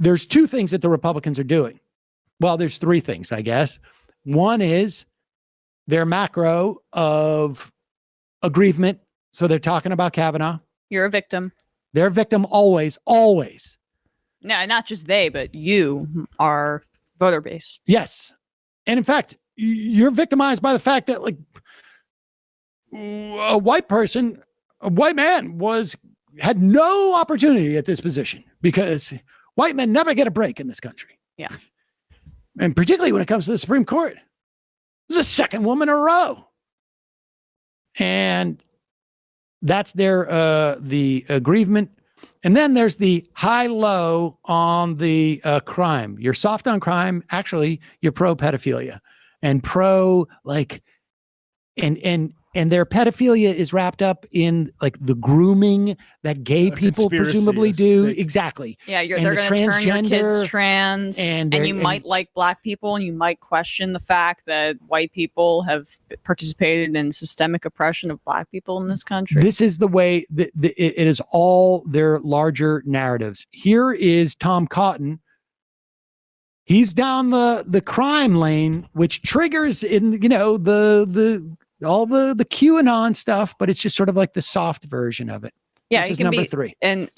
there's two things that the Republicans are doing. Well, there's three things, I guess. One is their macro of aggrievement. So they're talking about Kavanaugh. You're a victim. They're a victim always, always. No, not just they, but you are voter base. Yes. And in fact, you're victimized by the fact that like a white man had no opportunity at this position because white men never get a break in this country. Yeah. And particularly when it comes to the Supreme Court. This is the second woman in a row. And that's their the aggrievement. And then there's the high-low on the crime. You're soft on crime. Actually, you're pro-pedophilia. And pro, like, and their pedophilia is wrapped up in like the grooming that gay people presumably do. Exactly. Yeah, they're going to turn your kids trans, and you might like black people, and you might question the fact that white people have participated in systemic oppression of black people in this country. This is the way that it is all their larger narratives. Here is Tom Cotton. He's down the crime lane, which triggers in all the QAnon stuff, but it's just sort of like the soft version of it. Yeah, this is number three. And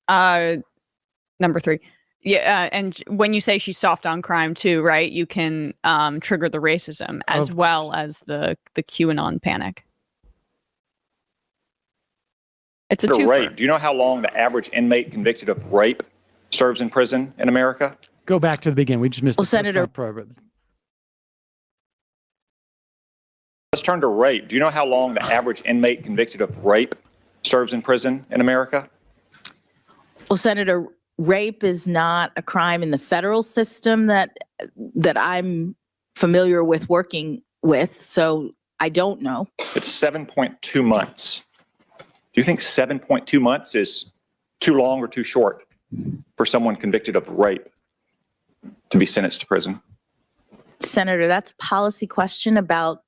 number three. Yeah, and when you say she's soft on crime too, right? You can trigger the racism as well as the QAnon panic. It's a twofer. Rape. Do you know how long the average inmate convicted of rape serves in prison in America? Go back to the beginning. We just missed. Well, Senator. Let's turn to rape. Do you know how long the average inmate convicted of rape serves in prison in America? Well, Senator, rape is not a crime in the federal system that I'm familiar with working with, so I don't know. It's 7.2 months. Do you think 7.2 months is too long or too short for someone convicted of rape to be sentenced to prison? Senator, that's a policy question about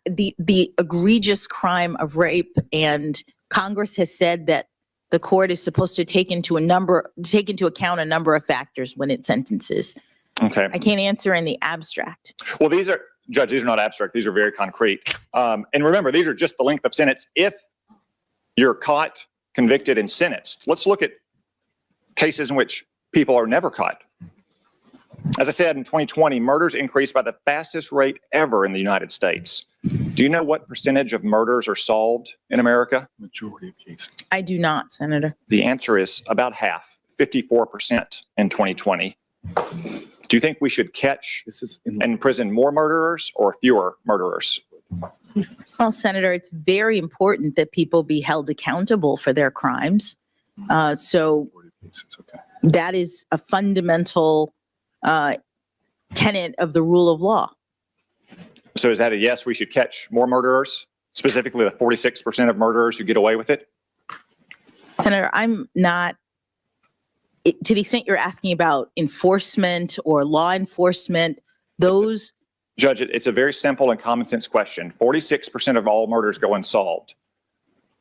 the egregious crime of rape, and Congress has said that the court is supposed to take into account a number of factors when it sentences. Okay. I can't answer in the abstract. Well, Judge, these are not abstract. These are very concrete. And remember, these are just the length of sentence if you're caught, convicted, and sentenced. Let's look at cases in which people are never caught. As I said, in 2020, murders increased by the fastest rate ever in the United States. Do you know what percentage of murders are solved in America? Majority of cases. I do not, Senator. The answer is about half, 54% in 2020. Do you think we should catch and imprison more murderers or fewer murderers? Well, Senator, it's very important that people be held accountable for their crimes. So that is a fundamental tenet of the rule of law. So is that a yes, we should catch more murderers, specifically the 46% of murderers who get away with it? Senator, I'm not, to the extent you're asking about enforcement or law enforcement, those... Judge, it's a very simple and common sense question. 46% of all murders go unsolved.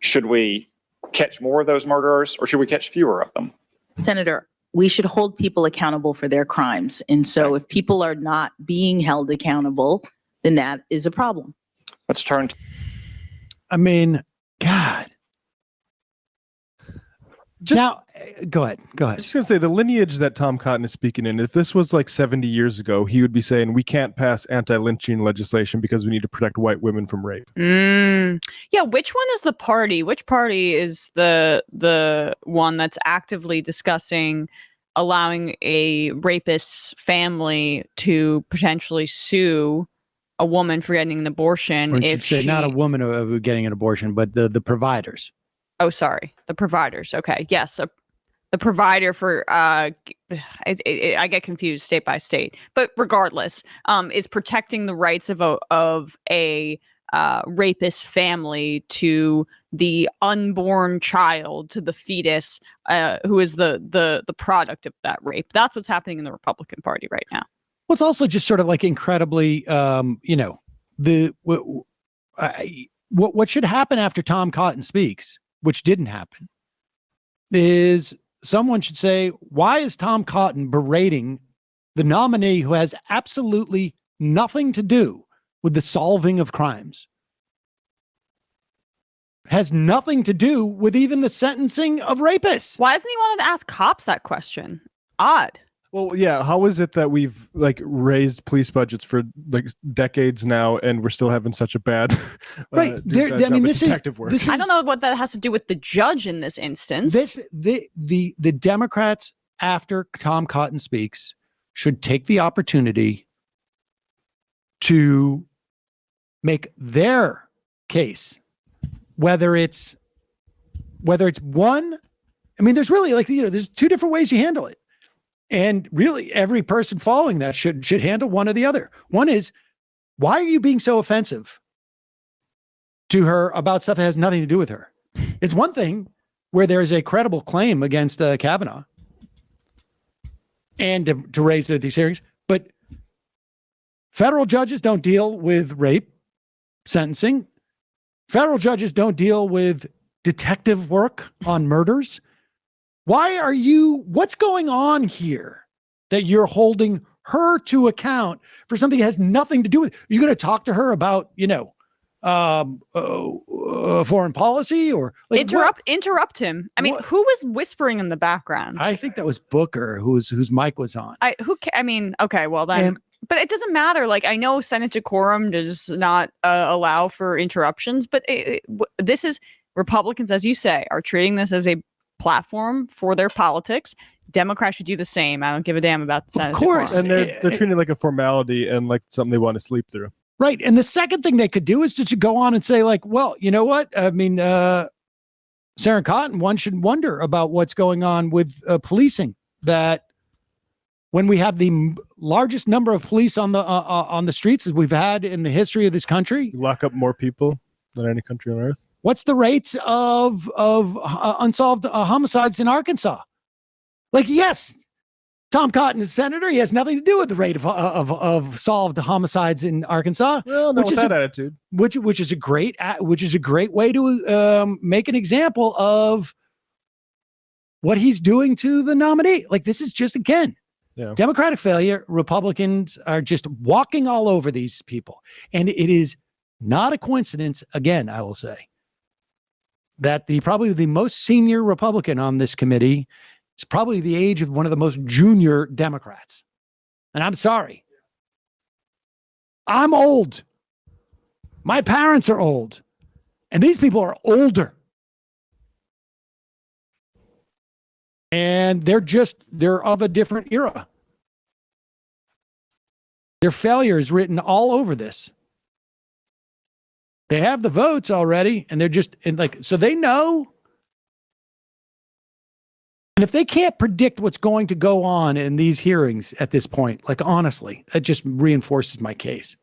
Should we catch more of those murderers or should we catch fewer of them? Senator, we should hold people accountable for their crimes. And so if people are not being held accountable, then that is a problem. Let's turn to... I mean, God. Now, go ahead. I was just going to say, the lineage that Tom Cotton is speaking in, if this was like 70 years ago, he would be saying, we can't pass anti-lynching legislation because we need to protect white women from rape. Yeah, which one is the party? Which party is the one that's actively discussing allowing a rapist's family to potentially sue a woman for getting an abortion if she... Not a woman of getting an abortion, but the providers. Oh, sorry. The providers. Okay. Yes. The provider for, I get confused state by state, but regardless, is protecting the rights of a rapist family to the unborn child, to the fetus, who is the product of that rape. That's what's happening in the Republican Party right now. Well, it's also just sort of like incredibly, what should happen after Tom Cotton speaks, which didn't happen, is someone should say, why is Tom Cotton berating the nominee who has absolutely nothing to do with the solving of crimes? Has nothing to do with even the sentencing of rapists. Why doesn't he want to ask cops that question? Odd. Well, yeah. How is it that we've like raised police budgets for like decades now, and we're still having such a bad, Right. bad I job mean, at this is, detective work? I don't know what that has to do with the judge in this instance. The Democrats, after Tom Cotton speaks, should take the opportunity to make their case, whether it's one. I mean, there's really there's two different ways you handle it. And really, every person following that should handle one or the other. One is, why are you being so offensive to her about stuff that has nothing to do with her? It's one thing where there's a credible claim against Kavanaugh and to raise it at these hearings, but federal judges don't deal with rape sentencing. Federal judges don't deal with detective work on murders. What's going on here that you're holding her to account for something that has nothing to do with, you're going to talk to her about, foreign policy or like interrupt him. I mean, who was whispering in the background? I think that was Booker whose mic was on. Okay, well then, but it doesn't matter. Like, I know Senate decorum does not allow for interruptions, but this is Republicans, as you say, are treating this as a platform for their politics. Democrats should do the same. I don't give a damn about the Senate. Of course. decorum. And they're treating it like a formality and like something they want to sleep through. Right. And the second thing they could do is to go on and say, like, well, you know what? I mean, Sarah Cotton, one should wonder about what's going on with policing, that when we have the largest number of police on the streets as we've had in the history of this country. You lock up more people than any country on earth. What's the rates of unsolved homicides in Arkansas? Like, yes, Tom Cotton is senator. He has nothing to do with the rate of solved homicides in Arkansas. Well, not with that attitude. Which is a great way to make an example of what he's doing to the nominee. Like, this is just, again, Democratic failure. Republicans are just walking all over these people, and it is not a coincidence. Again, I will say that probably the most senior Republican on this committee is probably the age of one of the most junior Democrats. And I'm sorry. I'm old. My parents are old. And these people are older. And they're of a different era. Their failure is written all over this. They have the votes already, and they're so they know. And if they can't predict what's going to go on in these hearings at this point, like, honestly, that just reinforces my case.